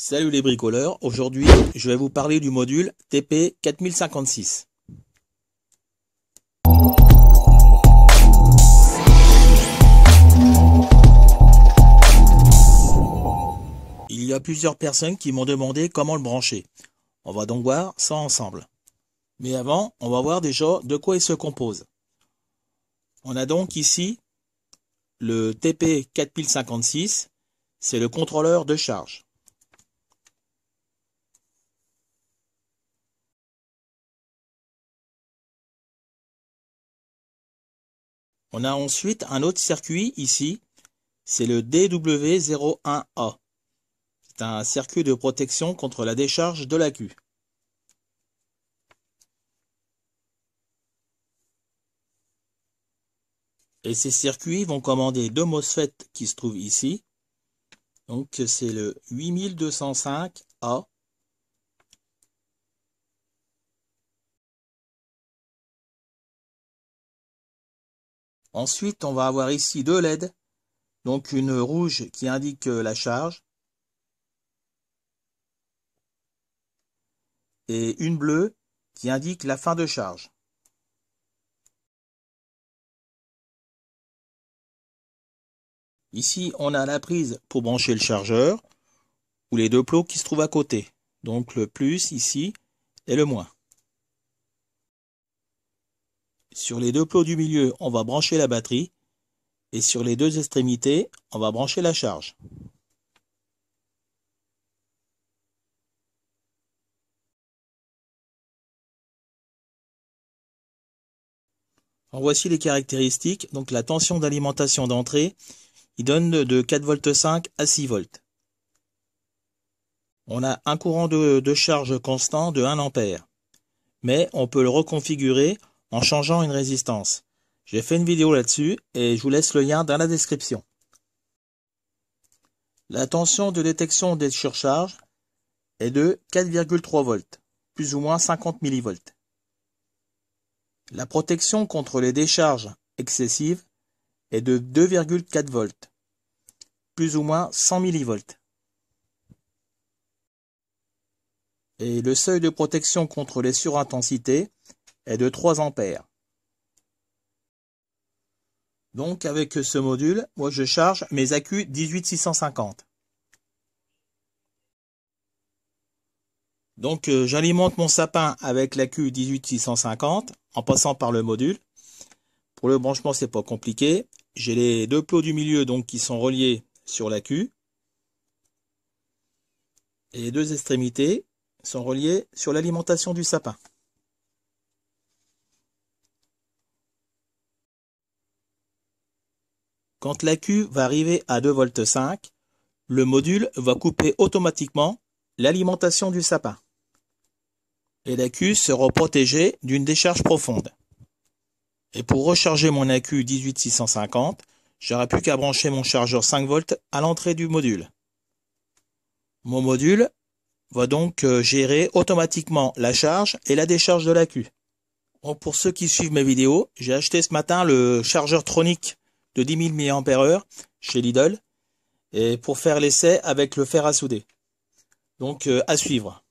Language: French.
Salut les bricoleurs, aujourd'hui je vais vous parler du module TP4056. Il y a plusieurs personnes qui m'ont demandé comment le brancher. On va donc voir ça ensemble. Mais avant, on va voir déjà de quoi il se compose. On a donc ici le TP4056, c'est le contrôleur de charge. On a ensuite un autre circuit ici, c'est le DW01A. C'est un circuit de protection contre la décharge de l'accu. Et ces circuits vont commander deux MOSFET qui se trouvent ici. Donc c'est le 8205A. Ensuite, on va avoir ici deux LED. Donc une rouge qui indique la charge. Et une bleue qui indique la fin de charge. Ici, on a la prise pour brancher le chargeur, ou les deux plots qui se trouvent à côté. Donc le plus ici et le moins. Sur les deux plots du milieu, on va brancher la batterie. Et sur les deux extrémités, on va brancher la charge. Alors voici les caractéristiques. Donc la tension d'alimentation d'entrée, il donne de 4,5 V à 6 volts. On a un courant de charge constant de 1 A. Mais on peut le reconfigurer en changeant une résistance. J'ai fait une vidéo là-dessus et je vous laisse le lien dans la description. La tension de détection des surcharges est de 4,3 volts, plus ou moins 50 mV. La protection contre les décharges excessives est de 2,4 volts, plus ou moins 100 mV. Et le seuil de protection contre les surintensités est de 3 A. Donc avec ce module, moi je charge mes accus 18650. Donc j'alimente mon sapin avec l'accu 18650 en passant par le module. Pour le branchement, c'est pas compliqué. J'ai les deux plots du milieu donc qui sont reliés sur l'accu. Et les deux extrémités sont reliées sur l'alimentation du sapin. Quand l'accu va arriver à 2,5 V, le module va couper automatiquement l'alimentation du sapin. Et l'accu sera protégé d'une décharge profonde. Et pour recharger mon accu 18650, j'aurai plus qu'à brancher mon chargeur 5 volts à l'entrée du module. Mon module va donc gérer automatiquement la charge et la décharge de l'accu. Bon, pour ceux qui suivent mes vidéos, j'ai acheté ce matin le chargeur Tronic de 10 000 mAh chez Lidl et pour faire l'essai avec le fer à souder. Donc à suivre.